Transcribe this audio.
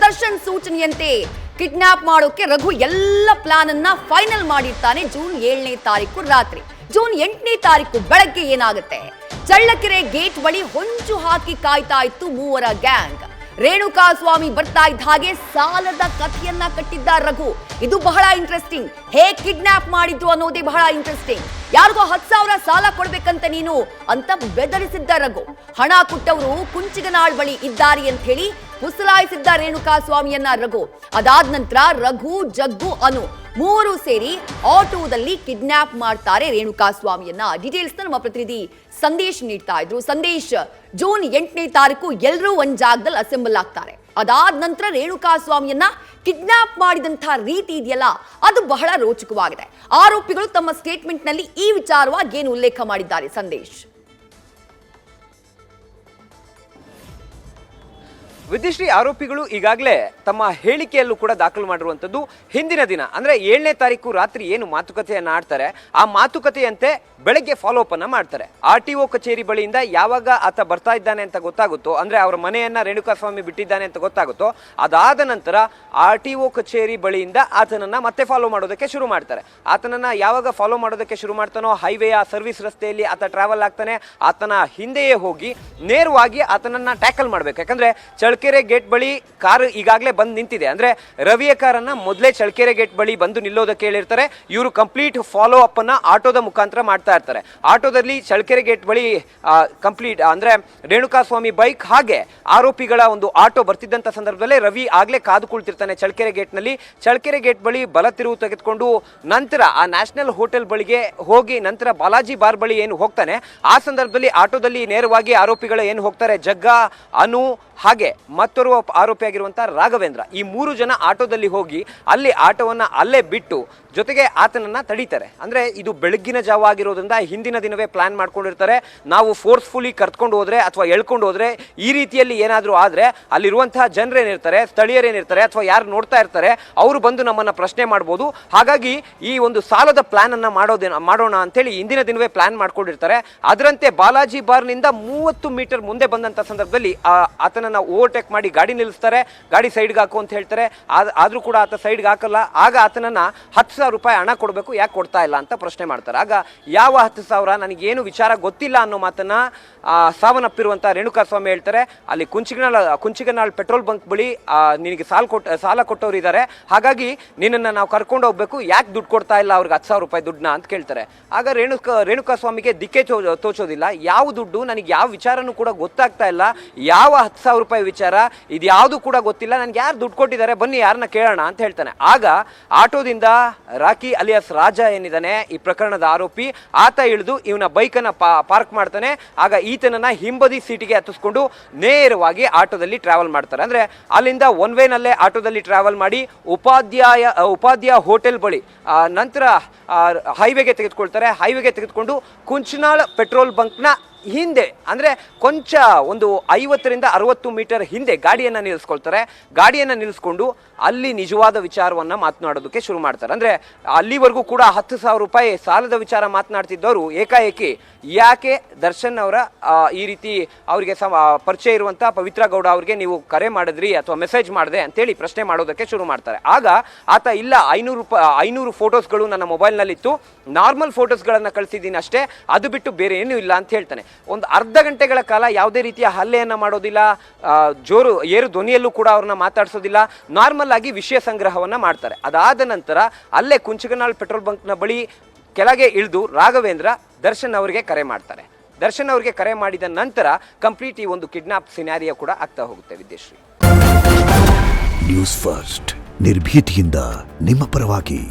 ದರ್ಶನ್ ಸೂಚನೆಯಂತೆ ಕಿಡ್ನಾಪ್ ಮಾಡೋಕೆ ರಘು ಎಲ್ಲ ಪ್ಲಾನ್ ಅನ್ನ ಫೈನಲ್ ಮಾಡಿರ್ತಾನೆ. ಜೂನ್ 7ನೇ ತಾರೀಕು ರಾತ್ರಿ, ಜೂನ್ 8ನೇ ತಾರೀಕು ಬೆಳಗ್ಗೆ ಏನಾಗುತ್ತೆ? ಚಳ್ಳಕೆರೆ ಗೇಟ್ ಬಳಿ ಹೊಂಚು ಹಾಕಿ ಕಾಯ್ತಾ ಇತ್ತು ಮೂವರ ಗ್ಯಾಂಗ್. ರೇಣುಕಾ ಸ್ವಾಮಿ ಬರ್ತಾ ಇದ್ದ ಹಾಗೆ ಸಾಲದ ಕಥೆಯನ್ನ ಕಟ್ಟಿದ್ದ ರಘು. ಇದು ಬಹಳ ಇಂಟ್ರೆಸ್ಟಿಂಗ್. ಹೇಗ್ ಕಿಡ್ನಾಪ್ ಮಾಡಿದ್ರು ಅನ್ನೋದೇ ಬಹಳ ಇಂಟ್ರೆಸ್ಟಿಂಗ್. ಯಾರಿಗೋ 10,000 ಸಾಲ ಕೊಡ್ಬೇಕಂತ ನೀನು ಅಂತ ಬೆದರಿಸಿದ್ದ ರಘು. ಹಣ ಕೊಟ್ಟವರು ಕುಂಚಿಗನಾಳ್ ಬಳಿ ಇದ್ದಾರೆ ಅಂತ ಹೇಳಿ ಪುಸಲಾಯಿಸಿದ್ದ ರೇಣುಕಾ ಸ್ವಾಮಿಯನ್ನ ರಘು. ಅದಾದ ನಂತರ ರಘು, ಜಗ್ಗು, ಅನು ಮೂವರು ಸೇರಿ ಆಟೋದಲ್ಲಿ ಕಿಡ್ನಾಪ್ ಮಾಡ್ತಾರೆ ರೇಣುಕಾ ಸ್ವಾಮಿಯನ್ನ. ಡೀಟೇಲ್ಸ್ ನಮ್ಮ ಪ್ರತಿನಿಧಿ ಸಂದೇಶ್ ನೀಡ್ತಾ ಇದ್ರು. ಸಂದೇಶ್, ಜೂನ್ 8ನೇ ತಾರೀಕು ಎಲ್ಲರೂ ಒಂದ್ ಜಾಗದಲ್ಲಿ ಅಸೆಂಬಲ್ ಆಗ್ತಾರೆ. ಅದಾದ ನಂತರ ರೇಣುಕಾ ಸ್ವಾಮಿಯನ್ನ ಕಿಡ್ನಾಪ್ ಮಾಡಿದಂತಹ ರೀತಿ ಇದೆಯಲ್ಲ, ಅದು ಬಹಳ ರೋಚಕವಾಗಿದೆ. ಆರೋಪಿಗಳು ತಮ್ಮ ಸ್ಟೇಟ್ಮೆಂಟ್ ನಲ್ಲಿ ಈ ವಿಚಾರವಾಗಿ ಏನು ಉಲ್ಲೇಖ ಮಾಡಿದ್ದಾರೆ ಸಂದೇಶ್? ವಿದ್ಯಶ್ರೀ, ಆರೋಪಿಗಳು ಈಗಾಗಲೇ ತಮ್ಮ ಹೇಳಿಕೆಯಲ್ಲೂ ಕೂಡ ದಾಖಲು ಮಾಡಿರುವಂಥದ್ದು ಹಿಂದಿನ ದಿನ ಅಂದರೆ 7ನೇ ತಾರೀಕು ರಾತ್ರಿ ಏನು ಮಾತುಕತೆಯನ್ನು ಆಡ್ತಾರೆ, ಆ ಮಾತುಕತೆಯಂತೆ ಬೆಳಗ್ಗೆ ಫಾಲೋ ಅಪ್ ಅನ್ನ ಮಾಡ್ತಾರೆ. RTO ಕಚೇರಿ ಬಳಿಯಿಂದ ಯಾವಾಗ ಆತ ಬರ್ತಾ ಇದ್ದಾನೆ ಅಂತ ಗೊತ್ತಾಗುತ್ತೋ, ಅಂದರೆ ಅವರ ಮನೆಯನ್ನ ರೇಣುಕಾಸ್ವಾಮಿ ಬಿಟ್ಟಿದ್ದಾನೆ ಅಂತ ಗೊತ್ತಾಗುತ್ತೋ, ಅದಾದ ನಂತರ RTO ಕಚೇರಿ ಬಳಿಯಿಂದ ಆತನನ್ನ ಮತ್ತೆ ಫಾಲೋ ಮಾಡೋದಕ್ಕೆ ಶುರು ಮಾಡ್ತಾರೆ. ಆತನನ್ನ ಯಾವಾಗ ಫಾಲೋ ಮಾಡೋದಕ್ಕೆ ಶುರು ಮಾಡ್ತಾನೋ, ಹೈವೇಯ ಸರ್ವಿಸ್ ರಸ್ತೆಯಲ್ಲಿ ಆತ ಟ್ರಾವೆಲ್ ಆಗ್ತಾನೆ. ಆತನ ಹಿಂದೆಯೇ ಹೋಗಿ ನೇರವಾಗಿ ಆತನನ್ನ ಟ್ಯಾಕಲ್ ಮಾಡಬೇಕು. ಯಾಕಂದ್ರೆ ಚಳ್ಳಕೆರೆ ಗೇಟ್ ಬಳಿ ಕಾರ್ ಈಗಾಗಲೇ ಬಂದು ನಿಂತಿದೆ. ಅಂದ್ರೆ ರವಿಯ ಕಾರನ್ನ ಮೊದಲೇ ಚಳ್ಳಕೆರೆ ಗೇಟ್ ಬಳಿ ಬಂದು ನಿಲ್ಲೋದಕ್ಕೆ ಹೇಳಿರ್ತಾರೆ. ಇವರು ಕಂಪ್ಲೀಟ್ ಫಾಲೋ ಅಪ್ ಅನ್ನ ಆಟೋದ ಮುಖಾಂತರ ಮಾಡ್ತಾ ಇರ್ತಾರೆ. ಆಟೋದಲ್ಲಿ ಚಳ್ಳಕೆರೆ ಗೇಟ್ ಬಳಿ ಕಂಪ್ಲೀಟ್ ಅಂದ್ರೆ ರೇಣುಕಾಸ್ವಾಮಿ ಬೈಕ್ ಹಾಗೆ ಆರೋಪಿಗಳ ಒಂದು ಆಟೋ ಬರ್ತಿದ್ದಂತ ಸಂದರ್ಭದಲ್ಲಿ ರವಿ ಆಗ್ಲೇ ಕಾದು ಕುಳಿತಿರ್ತಾನೆ ಚಳ್ಳಕೆರೆ ಗೇಟ್ ನಲ್ಲಿ. ಚಳ್ಳಕೆರೆ ಗೇಟ್ ಬಳಿ ಬಲ ತಿರುವು ತೆಗೆದುಕೊಂಡು ನಂತರ ಆ ನ್ಯಾಷನಲ್ ಹೋಟೆಲ್ ಬಳಿಗೆ ಹೋಗಿ ನಂತರ ಬಾಲಾಜಿ ಬಾರ್ ಬಳಿ ಏನು ಹೋಗ್ತಾನೆ, ಆ ಸಂದರ್ಭದಲ್ಲಿ ಆಟೋದಲ್ಲಿ ನೇರವಾಗಿ ಆರೋಪಿಗಳು ಏನು ಹೋಗ್ತಾರೆ, ಜಗ್ಗ, ಅನು ಹಾಗೆ ಮತ್ತೋರ್ವ ಆರೋಪಿಯಾಗಿರುವಂತಹ ರಾಘವೇಂದ್ರ, ಈ 3 ಜನ ಆಟೋದಲ್ಲಿ ಹೋಗಿ ಅಲ್ಲಿ ಆಟೋವನ್ನ ಅಲ್ಲೇ ಬಿಟ್ಟು ಜೊತೆಗೆ ಆತನನ್ನ ತಡೀತಾರೆ. ಅಂದ್ರೆ ಇದು ಬೆಳಗ್ಗಿನ ಜಾವ ಆಗಿರೋದ್ರಿಂದ ಹಿಂದಿನ ದಿನವೇ ಪ್ಲಾನ್ ಮಾಡ್ಕೊಂಡಿರ್ತಾರೆ. ನಾವು ಫೋರ್ಸ್ಫುಲಿ ಕರ್ಕೊಂಡು ಹೋದ್ರೆ ಅಥವಾ ಎಳ್ಕೊಂಡು ಹೋದ್ರೆ ಈ ರೀತಿಯಲ್ಲಿ ಏನಾದರೂ ಆದ್ರೆ ಅಲ್ಲಿರುವಂತಹ ಜನರೇನಿರ್ತಾರೆ, ಸ್ಥಳೀಯರೇನಿರ್ತಾರೆ ಅಥವಾ ಯಾರು ನೋಡ್ತಾ ಇರ್ತಾರೆ, ಅವರು ಬಂದು ನಮ್ಮನ್ನ ಪ್ರಶ್ನೆ ಮಾಡ್ಬೋದು. ಹಾಗಾಗಿ ಈ ಒಂದು ಸಾಲದ ಪ್ಲಾನ್ ಅನ್ನ ಮಾಡೋಣ ಅಂತೇಳಿ ಹಿಂದಿನ ದಿನವೇ ಪ್ಲಾನ್ ಮಾಡ್ಕೊಂಡಿರ್ತಾರೆ. ಅದರಂತೆ ಬಾಲಾಜಿ ಬಾರ್ನಿಂದ 30 ಮೀಟರ್ ಮುಂದೆ ಬಂದಂತ ಸಂದರ್ಭದಲ್ಲಿ ಆತನನ್ನ ಓವರ್ಟೇಕ್ ಮಾಡಿ ಗಾಡಿ ನಿಲ್ಲಿಸ್ತಾರೆ. ಗಾಡಿ ಸೈಡ್ಗೆ ಹಾಕು ಅಂತ ಹೇಳ್ತಾರೆ. ಆದ್ರೂ ಕೂಡ ಆತ ಸೈಡ್ಗೆ ಹಾಕಲ್ಲ. ಆಗ ಆತನನ್ನ 10,000 ರೂಪಾಯಿ ಹಣ ಕೊಡಬೇಕು, ಯಾಕೆ ಕೊಡ್ತಾ ಇಲ್ಲ ಅಂತ ಪ್ರಶ್ನೆ ಮಾಡ್ತಾರೆ. ಆಗ ಯಾವ 10,000, ನನಗೇನು ವಿಚಾರ ಗೊತ್ತಿಲ್ಲ ಅನ್ನೋ ಮಾತನ್ನ ಸಾವನ್ನಪ್ಪಿರುವಂತ ರೇಣುಕಾಸ್ವಾಮಿ ಹೇಳ್ತಾರೆ. ಅಲ್ಲಿ ಕುಂಚಿಗನಾಳ್ ಪೆಟ್ರೋಲ್ ಬಂಕ್ ಬಳಿ ನಿನಗೆ ಸಾಲ ಕೊಟ್ಟವ್ರು ಇದ್ದಾರೆ, ಹಾಗಾಗಿ ನಿನ್ನನ್ನು ನಾವು ಕರ್ಕೊಂಡು ಹೋಗ್ಬೇಕು, ಯಾಕೆ ದುಡ್ಡು ಕೊಡ್ತಾ ಇಲ್ಲ ಅವ್ರಿಗೆ 10,000 ರೂಪಾಯಿ ದುಡ್ಡನ್ನ ಅಂತ ಕೇಳ್ತಾರೆ. ಆಗ ರೇಣುಕಾಸ್ವಾಮಿಗೆ ದಿಕ್ಕೆ ತೋಚೋದಿಲ್ಲ. ಯಾವ ದುಡ್ಡು, ನನಗೆ ಯಾವ ವಿಚಾರನೂ ಕೂಡ ಗೊತ್ತಾಗ್ತಾ ಇಲ್ಲ, ಯಾವ 10,000 ರೂಪಾಯಿ ವಿಚಾರ ಇದು ಯಾವುದು ಕೂಡ ಗೊತ್ತಿಲ್ಲ, ನನಗೆ ಯಾರು ದುಡ್ಡು ಕೊಟ್ಟಿದ್ದಾರೆ, ಬನ್ನಿ ಯಾರನ್ನ ಕೇಳೋಣ ಅಂತ ಹೇಳ್ತಾನೆ. ಆಗ ಆಟೋದಿಂದ ರಾಕಿ ಅಲಿಯಾಸ್ ರಾಜ ಏನಿದ್ದಾನೆ ಈ ಪ್ರಕರಣದ ಆರೋಪಿ, ಆತ ಇಳಿದು ಇವನ ಬೈಕನ್ನ ಪಾರ್ಕ್ ಮಾಡ್ತಾನೆ. ಆಗ ಈತನನ್ನ ಹಿಂಬದಿ ಸೀಟಿಗೆ ಹತ್ತಿಸ್ಕೊಂಡು ನೇರವಾಗಿ ಆಟೋದಲ್ಲಿ ಟ್ರಾವೆಲ್ ಮಾಡ್ತಾರೆ. ಅಂದ್ರೆ ಅಲ್ಲಿಂದ ಒನ್ ವೇನಲ್ಲೇ ಆಟೋದಲ್ಲಿ ಟ್ರಾವೆಲ್ ಮಾಡಿ ಉಪಾಧ್ಯಾಯ ಹೋಟೆಲ್ ಬಳಿ ನಂತರ ಹೈವೇಗೆ ತೆಗೆದುಕೊಳ್ತಾರೆ. ಹೈವೇಗೆ ತೆಗೆದುಕೊಂಡು ಕುಂಚನಾಳ್ ಪೆಟ್ರೋಲ್ ಬಂಕ್ನ ಹಿಂದೆ ಅಂದ್ರೆ ಕೊಂಚ ಒಂದು 50ರಿಂದ 60 ಮೀಟರ್ ಹಿಂದೆ ಗಾಡಿಯನ್ನ ನಿಲ್ಲಿಸ್ಕೊಳ್ತಾರೆ. ಗಾಡಿಯನ್ನ ನಿಲ್ಲಿಸ್ಕೊಂಡು ಅಲ್ಲಿ ನಿಜವಾದ ವಿಚಾರವನ್ನ ಮಾತನಾಡೋದಕ್ಕೆ ಶುರು ಮಾಡ್ತಾರೆ. ಅಂದ್ರೆ ಅಲ್ಲಿವರೆಗೂ ಕೂಡ 10,000 ರೂಪಾಯಿ ಸಾಲದ ವಿಚಾರ ಮಾತನಾಡ್ತಿದ್ದವರು ಏಕಾಏಕಿ ಯಾಕೆ ದರ್ಶನ್ ಅವರ ಈ ರೀತಿ ಅವರಿಗೆ ಪರಿಚಯ ಇರುವಂತ ಪವಿತ್ರ ಗೌಡ ಅವ್ರಿಗೆ ನೀವು ಕರೆ ಮಾಡಿದ್ರಿ ಅಥವಾ ಮೆಸೇಜ್ ಮಾಡಿದೆ ಅಂತೇಳಿ ಪ್ರಶ್ನೆ ಮಾಡೋದಕ್ಕೆ ಶುರು ಮಾಡ್ತಾರೆ. ಆಗ ಆತ ಇಲ್ಲ, 500 ಫೋಟೋಸ್ಗಳು ನನ್ನ ಮೊಬೈಲ್ನಲ್ಲಿತ್ತು, ನಾರ್ಮಲ್ ಫೋಟೋಸ್ಗಳನ್ನ ಕಳಿಸಿದ್ದೀನಿ ಅಷ್ಟೇ, ಅದು ಬಿಟ್ಟು ಬೇರೆ ಏನೂ ಇಲ್ಲ ಅಂತ ಹೇಳ್ತಾನೆ. ಒಂದು ಅರ್ಧ ಗಂಟೆಗಳ ಕಾಲ ಯಾವುದೇ ರೀತಿಯ ಹಲ್ಲೆಯನ್ನ ಮಾಡೋದಿಲ್ಲ, ಏರು ಧ್ವನಿಯಲ್ಲೂ ಕೂಡ ಅವ್ರನ್ನ ಮಾತಾಡ್ಸೋದಿಲ್ಲ, ನಾರ್ಮಲ್ ಆಗಿ ವಿಷಯ ಸಂಗ್ರಹವನ್ನ ಮಾಡ್ತಾರೆ. ಅದಾದ ನಂತರ ಅಲ್ಲೇ ಕುಂಚಿಗನಾಳ್ ಪೆಟ್ರೋಲ್ ಬಂಕ್ನ ಬಳಿ ಕೆಳಗೆ ಇಳಿದು ರಾಘವೇಂದ್ರ ದರ್ಶನ್ ಅವರಿಗೆ ಕರೆ ಮಾಡ್ತಾರೆ. ದರ್ಶನ್ ಅವರಿಗೆ ಕರೆ ಮಾಡಿದ ನಂತರ ಕಂಪ್ಲೀಟ್ ಈ ಒಂದು ಕಿಡ್ನಾಪ್ ಸಿನಾರಿಯೋ ಕೂಡ ಆಗ್ತಾ ಹೋಗುತ್ತೆ. ವಿದ್ಯಶ್ರೀ, ನ್ಯೂಸ್ ಫಸ್ಟ್ ನಿರ್ಭೀತಿಯಿಂದ ನಿಮ್ಮ ಪರವಾಗಿ.